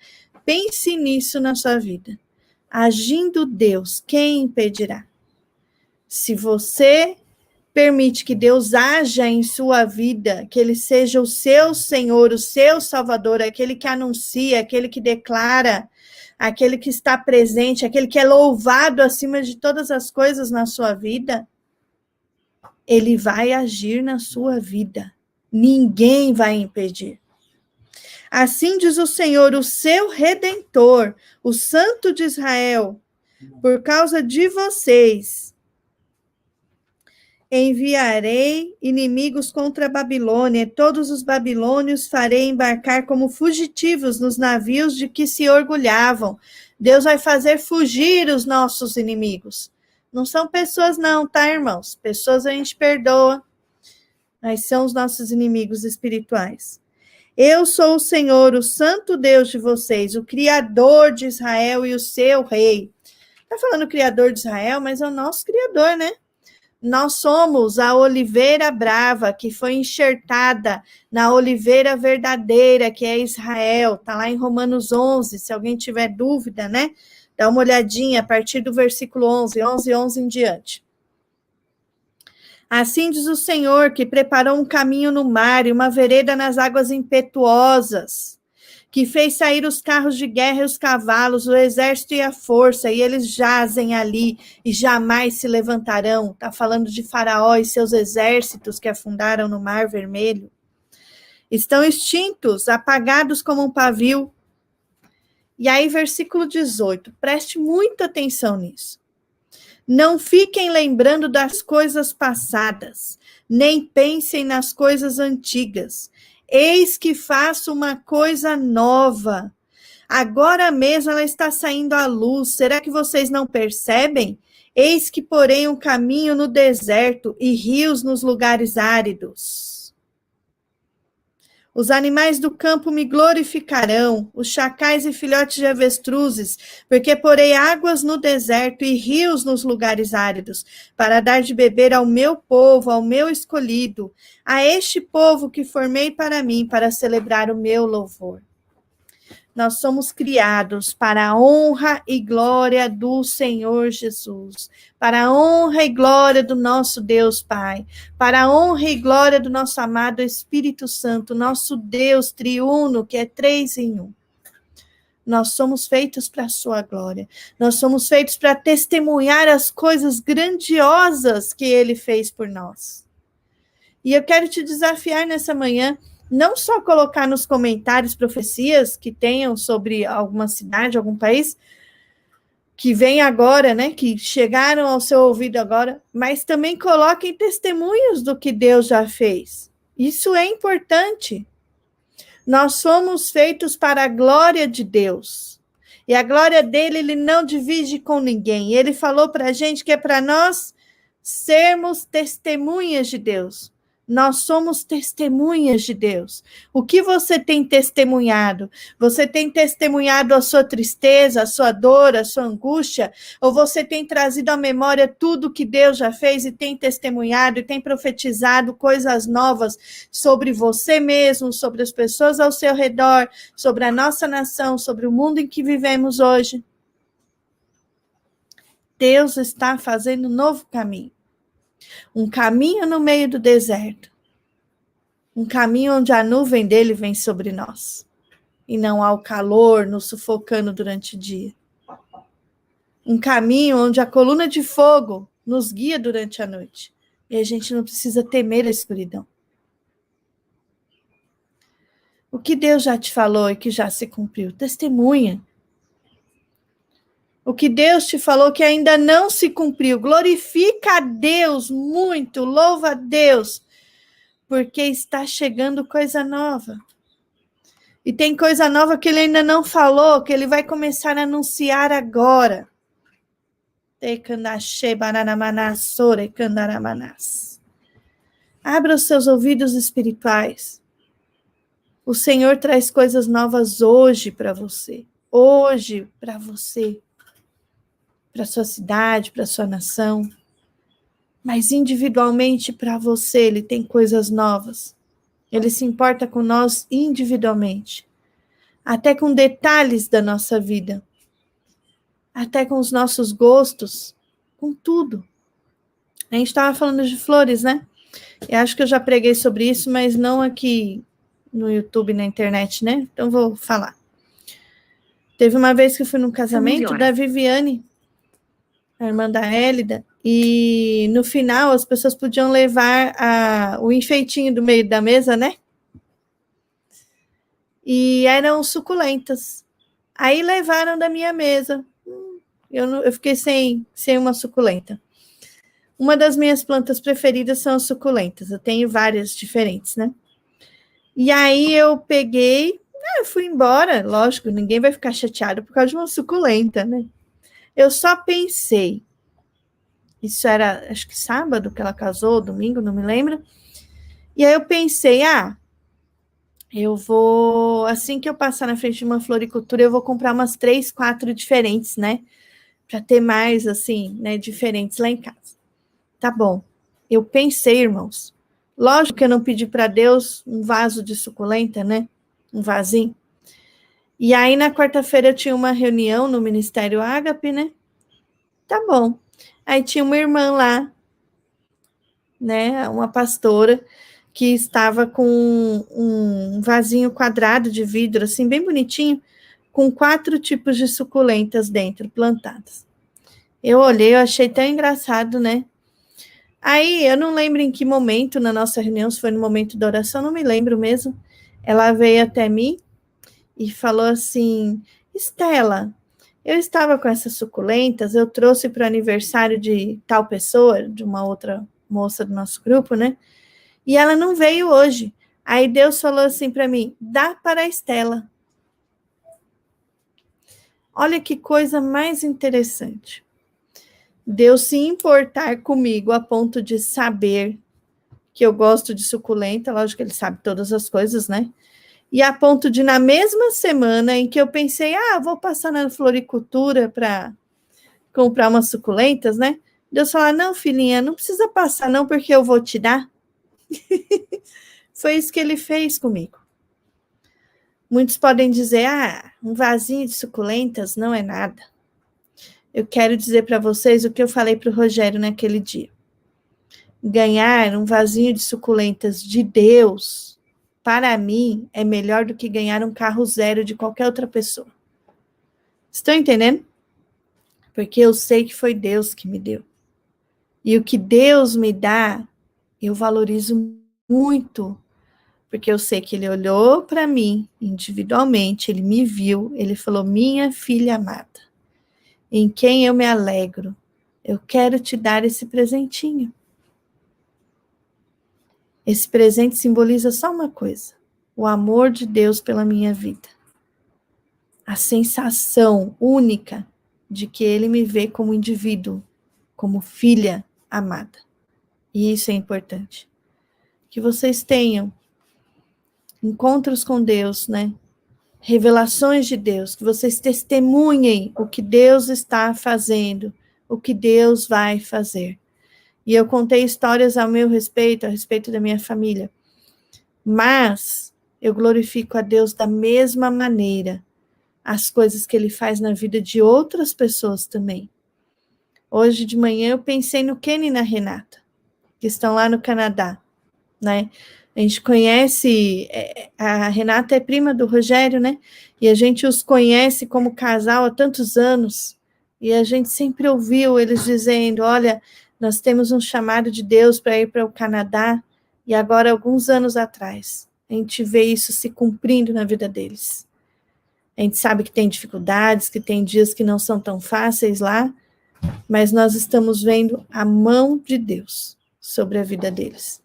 Pense nisso na sua vida. Agindo Deus, quem impedirá? Se você permite que Deus haja em sua vida, que Ele seja o seu Senhor, o seu Salvador, aquele que anuncia, aquele que declara, aquele que está presente, aquele que é louvado acima de todas as coisas na sua vida, Ele vai agir na sua vida. Ninguém vai impedir. Assim diz o Senhor, o seu Redentor, o Santo de Israel, por causa de vocês, enviarei inimigos contra a Babilônia, e todos os babilônios farei embarcar como fugitivos nos navios de que se orgulhavam. Deus vai fazer fugir os nossos inimigos. Não são pessoas não, tá, irmãos? Pessoas a gente perdoa, mas são os nossos inimigos espirituais. Eu sou o Senhor, o santo Deus de vocês, o Criador de Israel e o seu rei. Está falando Criador de Israel, mas é o nosso Criador, né? Nós somos a oliveira brava que foi enxertada na oliveira verdadeira, que é Israel. Está lá em Romanos 11, se alguém tiver dúvida, né? Dá uma olhadinha a partir do versículo 11 em diante. Assim diz o Senhor, que preparou um caminho no mar e uma vereda nas águas impetuosas, que fez sair os carros de guerra e os cavalos, o exército e a força, e eles jazem ali e jamais se levantarão. Está falando de Faraó e seus exércitos que afundaram no Mar Vermelho. Estão extintos, apagados como um pavio. E aí, versículo 18, preste muita atenção nisso. Não fiquem lembrando das coisas passadas, nem pensem nas coisas antigas. Eis que faço uma coisa nova. Agora mesmo ela está saindo à luz. Será que vocês não percebem? Eis que porém um caminho no deserto e rios nos lugares áridos. Os animais do campo me glorificarão, os chacais e filhotes de avestruzes, porque porei águas no deserto e rios nos lugares áridos, para dar de beber ao meu povo, ao meu escolhido, a este povo que formei para mim, para celebrar o meu louvor. Nós somos criados para a honra e glória do Senhor Jesus, para a honra e glória do nosso Deus Pai, para a honra e glória do nosso amado Espírito Santo, nosso Deus triuno, que é 3 em 1. Nós somos feitos para a sua glória, nós somos feitos para testemunhar as coisas grandiosas que Ele fez por nós. E eu quero te desafiar nessa manhã, não só colocar nos comentários profecias que tenham sobre alguma cidade, algum país, que vem agora, né, que chegaram ao seu ouvido agora, mas também coloquem testemunhos do que Deus já fez. Isso é importante. Nós somos feitos para a glória de Deus. E a glória dele, ele não divide com ninguém. Ele falou para a gente que é para nós sermos testemunhas de Deus. Nós somos testemunhas de Deus. O que você tem testemunhado? Você tem testemunhado a sua tristeza, a sua dor, a sua angústia? Ou você tem trazido à memória tudo que Deus já fez e tem testemunhado e tem profetizado coisas novas sobre você mesmo, sobre as pessoas ao seu redor, sobre a nossa nação, sobre o mundo em que vivemos hoje? Deus está fazendo um novo caminho. Um caminho no meio do deserto. Um caminho onde a nuvem dele vem sobre nós. E não há o calor nos sufocando durante o dia. Um caminho onde a coluna de fogo nos guia durante a noite. E a gente não precisa temer a escuridão. O que Deus já te falou e que já se cumpriu, testemunha. O que Deus te falou que ainda não se cumpriu, glorifica a Deus muito, louva a Deus, porque está chegando coisa nova. E tem coisa nova que ele ainda não falou, que ele vai começar a anunciar agora. Abra os seus ouvidos espirituais. O Senhor traz coisas novas hoje para você. Hoje para você. Para sua cidade, para sua nação. Mas individualmente para você, ele tem coisas novas. Ele se importa com nós individualmente. Até com detalhes da nossa vida. Até com os nossos gostos. Com tudo. A gente estava falando de flores, né? Eu acho que eu já preguei sobre isso, mas não aqui no YouTube, na internet, né? Então vou falar. Teve uma vez que eu fui num casamento da Viviane, a irmã da Hélida, e no final as pessoas podiam levar o enfeitinho do meio da mesa, né? E eram suculentas. Aí levaram da minha mesa. Eu fiquei sem uma suculenta. Uma das minhas plantas preferidas são as suculentas. Eu tenho várias diferentes, né? E aí eu peguei, eu fui embora. Lógico, ninguém vai ficar chateado por causa de uma suculenta, né? Eu só pensei, isso era, acho que sábado que ela casou, domingo, não me lembro. E aí eu pensei, eu vou, assim que eu passar na frente de uma floricultura, eu vou comprar umas 3, 4 diferentes, né? Para ter mais, assim, né, diferentes lá em casa. Tá bom. Eu pensei, irmãos, lógico que eu não pedi para Deus um vaso de suculenta, né? Um vasinho. E aí, na quarta-feira, eu tinha uma reunião no Ministério Ágape, né? Tá bom. Aí tinha uma irmã lá, né? Uma pastora, que estava com um vasinho quadrado de vidro, assim, bem bonitinho, com 4 tipos de suculentas dentro, plantadas. Eu olhei, eu achei tão engraçado, né? Aí, eu não lembro em que momento na nossa reunião, se foi no momento da oração, não me lembro mesmo. Ela veio até mim e falou assim, Estela, eu estava com essas suculentas, eu trouxe para o aniversário de tal pessoa, de uma outra moça do nosso grupo, né? E ela não veio hoje. Aí Deus falou assim para mim, dá para a Estela. Olha que coisa mais interessante. Deus se importar comigo a ponto de saber que eu gosto de suculenta, lógico que ele sabe todas as coisas, né? E a ponto de, na mesma semana em que eu pensei, vou passar na floricultura para comprar umas suculentas, né? Deus falar, não, filhinha, não precisa passar não, porque eu vou te dar. Foi isso que ele fez comigo. Muitos podem dizer, um vasinho de suculentas não é nada. Eu quero dizer para vocês o que eu falei para o Rogério naquele dia. Ganhar um vasinho de suculentas de Deus, para mim, é melhor do que ganhar um carro zero de qualquer outra pessoa. Estão entendendo? Porque eu sei que foi Deus que me deu. E o que Deus me dá, eu valorizo muito. Porque eu sei que ele olhou para mim individualmente, ele me viu, ele falou, minha filha amada, em quem eu me alegro, eu quero te dar esse presentinho. Esse presente simboliza só uma coisa, o amor de Deus pela minha vida. A sensação única de que ele me vê como indivíduo, como filha amada. E isso é importante. que vocês tenham encontros com Deus, né? Revelações de Deus, que vocês testemunhem o que Deus está fazendo, o que Deus vai fazer. E eu contei histórias ao meu respeito, a respeito da minha família. Mas eu glorifico a Deus da mesma maneira, as coisas que Ele faz na vida de outras pessoas também. Hoje de manhã eu pensei no Kenny e na Renata, que estão lá no Canadá, né? A gente conhece, a Renata é prima do Rogério, né? E a gente os conhece como casal há tantos anos. E a gente sempre ouviu eles dizendo, olha, nós temos um chamado de Deus para ir para o Canadá. E agora, alguns anos atrás, a gente vê isso se cumprindo na vida deles. A gente sabe que tem dificuldades, que tem dias que não são tão fáceis lá, mas nós estamos vendo a mão de Deus sobre a vida deles.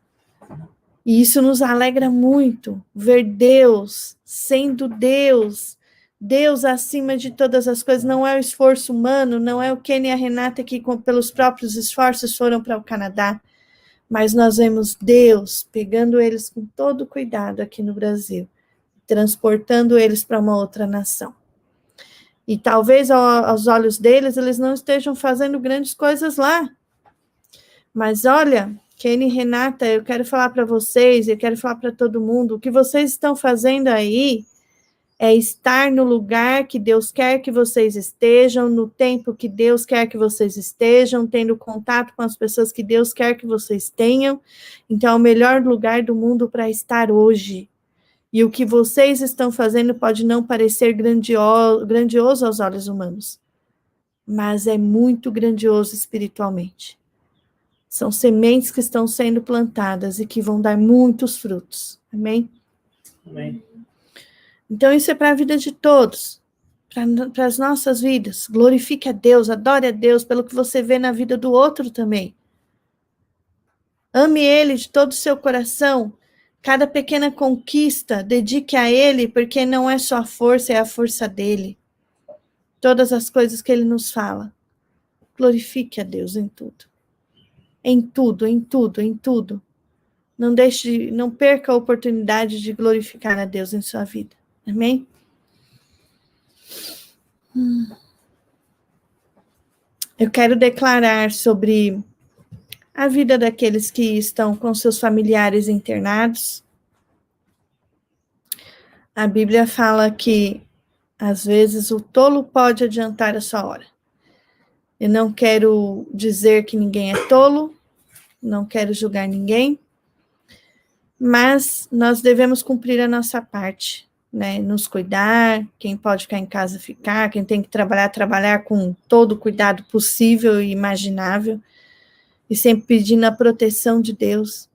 E isso nos alegra muito, ver Deus sendo Deus, Deus acima de todas as coisas. Não é o esforço humano, não é o Kenny e a Renata que pelos próprios esforços foram para o Canadá, mas nós vemos Deus pegando eles com todo cuidado aqui no Brasil, transportando eles para uma outra nação. E talvez aos olhos deles, eles não estejam fazendo grandes coisas lá. Mas olha, Kenny e Renata, eu quero falar para vocês, eu quero falar para todo mundo, o que vocês estão fazendo aí é estar no lugar que Deus quer que vocês estejam, no tempo que Deus quer que vocês estejam, tendo contato com as pessoas que Deus quer que vocês tenham. Então, é o melhor lugar do mundo para estar hoje. E o que vocês estão fazendo pode não parecer grandioso aos olhos humanos, mas é muito grandioso espiritualmente. São sementes que estão sendo plantadas e que vão dar muitos frutos. Amém? Amém. Então, isso é para a vida de todos, para as nossas vidas. Glorifique a Deus, adore a Deus pelo que você vê na vida do outro também. Ame Ele de todo o seu coração. Cada pequena conquista, dedique a Ele, porque não é só a força, é a força dEle. Todas as coisas que Ele nos fala. Glorifique a Deus em tudo. Em tudo, em tudo, em tudo. Não perca a oportunidade de glorificar a Deus em sua vida. Amém? Eu quero declarar sobre a vida daqueles que estão com seus familiares internados. A Bíblia fala que, às vezes, o tolo pode adiantar a sua hora. Eu não quero dizer que ninguém é tolo, não quero julgar ninguém, mas nós devemos cumprir a nossa parte, né? Nos cuidar, quem pode ficar em casa, ficar, quem tem que trabalhar com todo o cuidado possível e imaginável, e sempre pedindo a proteção de Deus.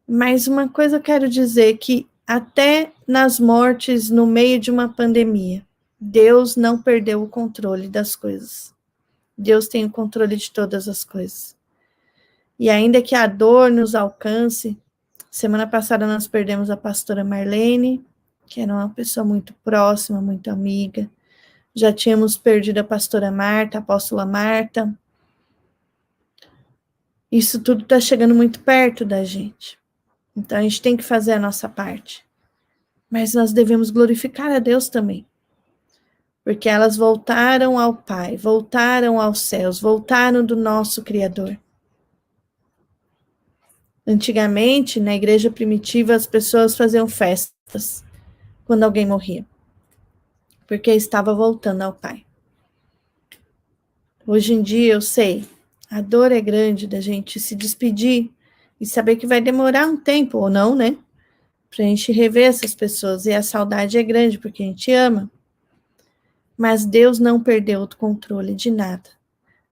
Mas uma coisa eu quero dizer, que até nas mortes no meio de uma pandemia, Deus não perdeu o controle das coisas. Deus tem o controle de todas as coisas. E ainda que a dor nos alcance, semana passada nós perdemos a pastora Marlene, que era uma pessoa muito próxima, muito amiga. Já tínhamos perdido a pastora Marta, a apóstola Marta. Isso tudo está chegando muito perto da gente. Então, a gente tem que fazer a nossa parte. Mas nós devemos glorificar a Deus também. Porque elas voltaram ao Pai, voltaram aos céus, voltaram do nosso Criador. Antigamente, na igreja primitiva, as pessoas faziam festas quando alguém morria. Porque estava voltando ao Pai. Hoje em dia, eu sei, a dor é grande da gente se despedir e saber que vai demorar um tempo, ou não, né? Pra gente rever essas pessoas. E a saudade é grande, porque a gente ama. Mas Deus não perdeu o controle de nada.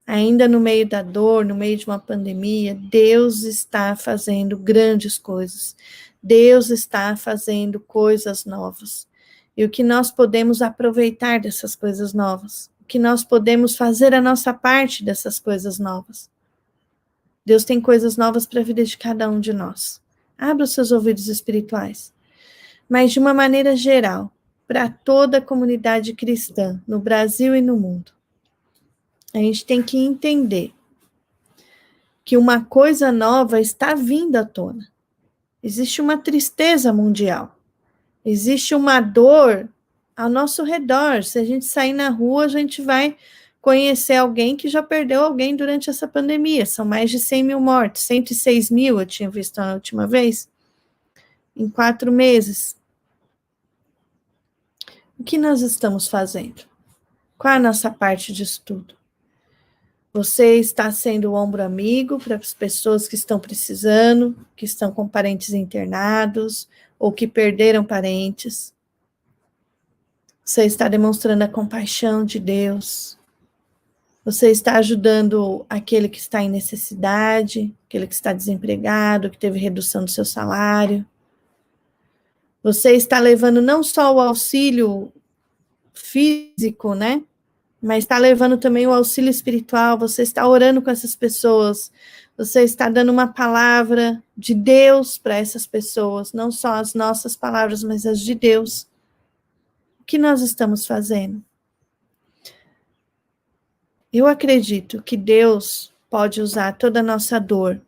Ainda no meio da dor, no meio de uma pandemia, Deus está fazendo grandes coisas. Deus está fazendo coisas novas. E o que nós podemos aproveitar dessas coisas novas? O que nós podemos fazer a nossa parte dessas coisas novas? Deus tem coisas novas para a vida de cada um de nós. Abra os seus ouvidos espirituais. Mas de uma maneira geral, para toda a comunidade cristã, no Brasil e no mundo, a gente tem que entender que uma coisa nova está vindo à tona. Existe uma tristeza mundial. Existe uma dor ao nosso redor. Se a gente sair na rua, a gente vai conhecer alguém que já perdeu alguém durante essa pandemia. São mais de 100 mil mortes, 106 mil eu tinha visto na última vez, em 4 meses. O que nós estamos fazendo? Qual é a nossa parte disso tudo? Você está sendo o ombro amigo para as pessoas que estão precisando, que estão com parentes internados ou que perderam parentes. Você está demonstrando a compaixão de Deus. Você está ajudando aquele que está em necessidade, aquele que está desempregado, que teve redução do seu salário. Você está levando não só o auxílio físico, né? Mas está levando também o auxílio espiritual. Você está orando com essas pessoas. Você está dando uma palavra de Deus para essas pessoas. Não só as nossas palavras, mas as de Deus. O que nós estamos fazendo? Eu acredito que Deus pode usar toda a nossa dor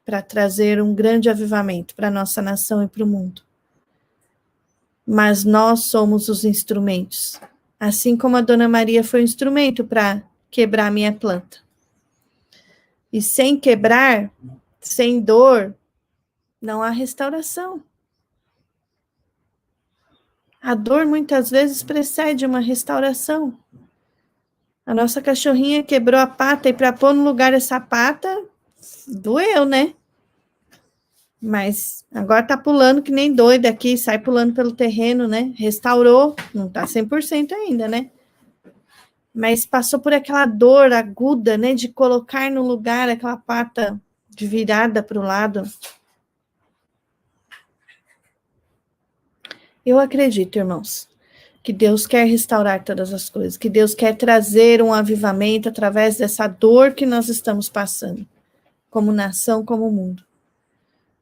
para trazer um grande avivamento para a nossa nação e para o mundo. Mas nós somos os instrumentos. Assim como a Dona Maria foi um instrumento para quebrar a minha planta. E sem quebrar, sem dor, não há restauração. A dor muitas vezes precede uma restauração. A nossa cachorrinha quebrou a pata e para pôr no lugar essa pata, doeu, né? Mas agora tá pulando que nem doida aqui, sai pulando pelo terreno, né? Restaurou, não tá 100% ainda, né? Mas passou por aquela dor aguda, né? De colocar no lugar aquela pata de virada para o lado. Eu acredito, irmãos, que Deus quer restaurar todas as coisas, que Deus quer trazer um avivamento através dessa dor que nós estamos passando, como nação, como mundo.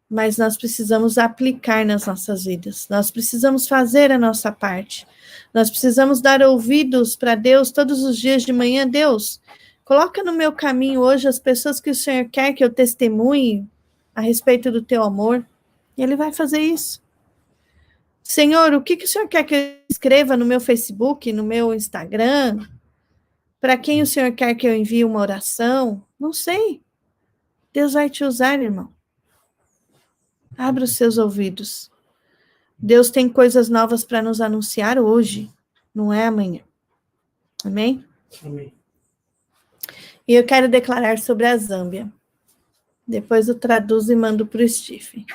Mas nós precisamos aplicar nas nossas vidas, nós precisamos fazer a nossa parte, nós precisamos dar ouvidos para Deus todos os dias de manhã. Deus, coloca no meu caminho hoje as pessoas que o Senhor quer que eu testemunhe a respeito do teu amor, e Ele vai fazer isso. Senhor, o que o Senhor quer que eu escreva no meu Facebook, no meu Instagram? Para quem o Senhor quer que eu envie uma oração? Não sei. Deus vai te usar, irmão. Abra os seus ouvidos. Deus tem coisas novas para nos anunciar hoje, não é amanhã. Amém? Amém. E eu quero declarar sobre a Zâmbia. Depois eu traduzo e mando para o Steve.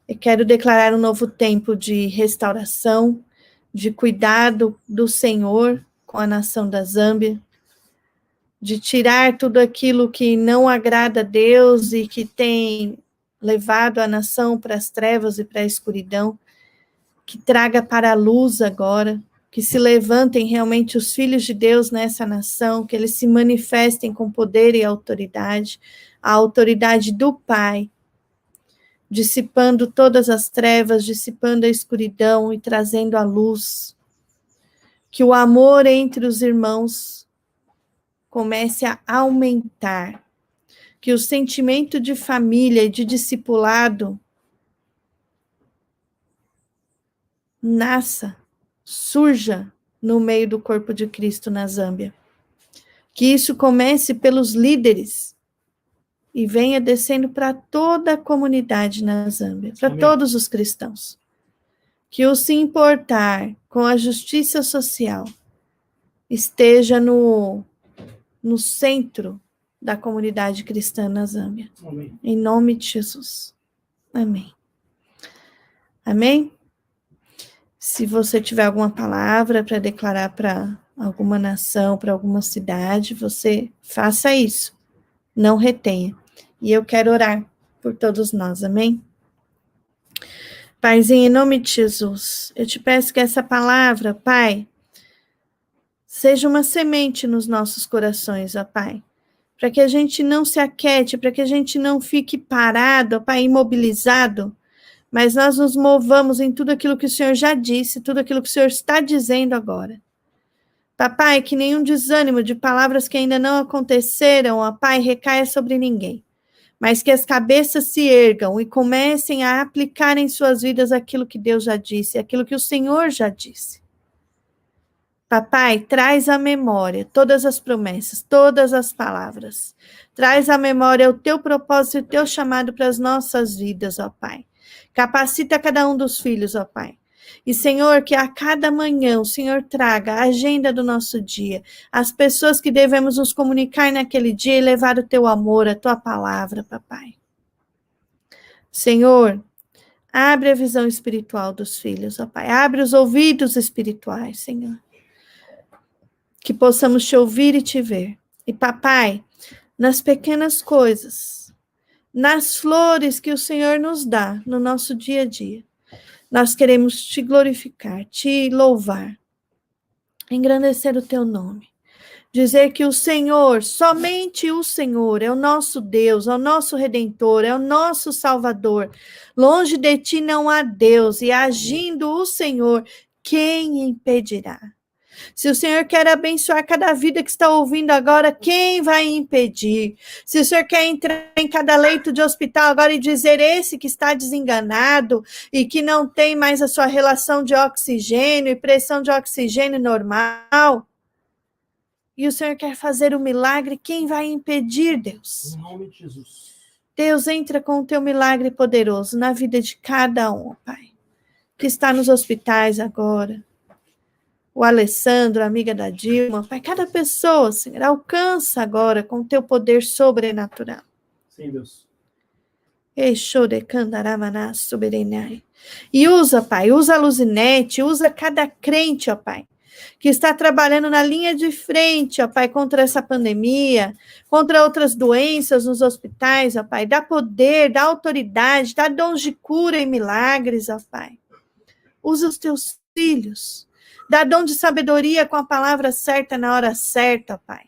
Eu quero declarar um novo tempo de restauração, de cuidado do Senhor com a nação da Zâmbia, de tirar tudo aquilo que não agrada a Deus e que tem levado a nação para as trevas e para a escuridão, que traga para a luz agora, que se levantem realmente os filhos de Deus nessa nação, que eles se manifestem com poder e autoridade, a autoridade do Pai, dissipando todas as trevas, dissipando a escuridão e trazendo a luz. Que o amor entre os irmãos comece a aumentar. Que o sentimento de família e de discipulado nasça, surja no meio do corpo de Cristo na Zâmbia. Que isso comece pelos líderes e venha descendo para toda a comunidade na Zâmbia, para todos os cristãos. Que o se importar com a justiça social esteja no centro da comunidade cristã na Zâmbia. Amém. Em nome de Jesus. Amém. Amém? Se você tiver alguma palavra para declarar para alguma nação, para alguma cidade, você faça isso. Não retenha. E eu quero orar por todos nós, amém? Paizinho, em nome de Jesus, eu te peço que essa palavra, Pai, seja uma semente nos nossos corações, ó Pai, para que a gente não se aquete, para que a gente não fique parado, ó Pai, imobilizado, mas nós nos movamos em tudo aquilo que o Senhor já disse, tudo aquilo que o Senhor está dizendo agora. Papai, que nenhum desânimo de palavras que ainda não aconteceram, ó Pai, recaia sobre ninguém. mas que as cabeças se ergam e comecem a aplicar em suas vidas aquilo que Deus já disse, aquilo que o Senhor já disse. Papai, traz à memória todas as promessas, todas as palavras. Traz à memória o teu propósito e o teu chamado para as nossas vidas, ó Pai. Capacita cada um dos filhos, ó Pai. E, Senhor, que a cada manhã o Senhor traga a agenda do nosso dia, as pessoas que devemos nos comunicar naquele dia e levar o teu amor, a tua palavra, papai. Senhor, abre a visão espiritual dos filhos, ó Pai. Abre os ouvidos espirituais, Senhor. Que possamos te ouvir e te ver. E, papai, nas pequenas coisas, nas flores que o Senhor nos dá no nosso dia a dia, nós queremos te glorificar, te louvar, engrandecer o teu nome. Dizer que o Senhor, somente o Senhor, é o nosso Deus, é o nosso Redentor, é o nosso Salvador. Longe de ti não há Deus, e agindo o Senhor, quem impedirá? Se o Senhor quer abençoar cada vida que está ouvindo agora, quem vai impedir? Se o Senhor quer entrar em cada leito de hospital agora e dizer esse que está desenganado e que não tem mais a sua relação de oxigênio e pressão de oxigênio normal, e o Senhor quer fazer o milagre, quem vai impedir, Deus? Em nome de Jesus. Deus, entra com o teu milagre poderoso na vida de cada um, Pai, que está nos hospitais agora. O Alessandro, amiga da Dilma, Pai, cada pessoa, Senhor, alcança agora com o teu poder sobrenatural. Sim, Deus. E usa, Pai, usa a Luzinete, usa cada crente, ó Pai, que está trabalhando na linha de frente, ó Pai, contra essa pandemia, contra outras doenças nos hospitais, ó Pai. Dá poder, dá autoridade, dá dons de cura e milagres, ó Pai. Usa os teus filhos. Dá dom de sabedoria com a palavra certa na hora certa, ó Pai.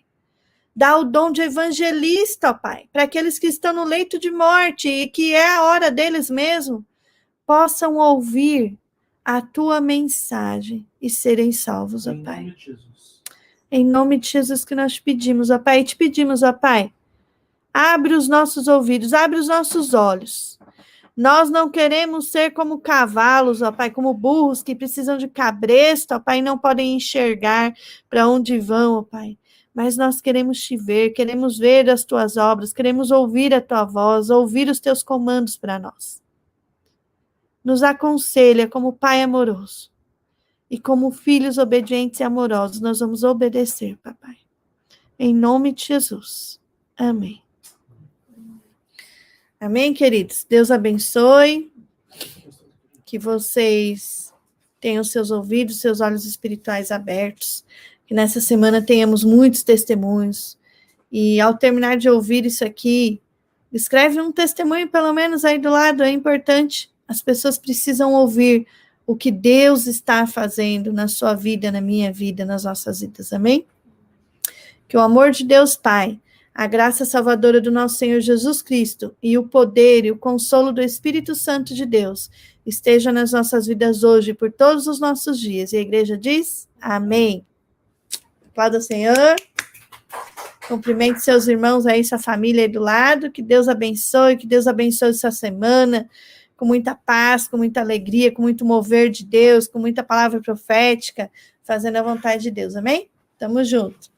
Dá o dom de evangelista, ó Pai, para aqueles que estão no leito de morte e que é a hora deles mesmo, possam ouvir a tua mensagem e serem salvos, ó Pai. Em nome de Jesus. Em nome de Jesus que nós pedimos, ó Pai, e te pedimos, ó Pai, abre os nossos ouvidos, abre os nossos olhos. Nós não queremos ser como cavalos, ó Pai, como burros que precisam de cabresto, ó Pai, e não podem enxergar para onde vão, ó Pai. Mas nós queremos te ver, queremos ver as tuas obras, queremos ouvir a tua voz, ouvir os teus comandos para nós. Nos aconselha como Pai amoroso. E como filhos obedientes e amorosos, nós vamos obedecer, papai. Em nome de Jesus. Amém. Amém, queridos? Deus abençoe. Que vocês tenham seus ouvidos, seus olhos espirituais abertos. Que nessa semana tenhamos muitos testemunhos. E ao terminar de ouvir isso aqui, escreve um testemunho pelo menos aí do lado, é importante. As pessoas precisam ouvir o que Deus está fazendo na sua vida, na minha vida, nas nossas vidas, amém? Que o amor de Deus Pai, a graça salvadora do nosso Senhor Jesus Cristo e o poder e o consolo do Espírito Santo de Deus estejam nas nossas vidas hoje, por todos os nossos dias. E a igreja diz, amém. Aplauda o Senhor. Cumprimente seus irmãos aí, sua família aí do lado. Que Deus abençoe sua semana. Com muita paz, com muita alegria, com muito mover de Deus, com muita palavra profética, fazendo a vontade de Deus, amém? Tamo junto.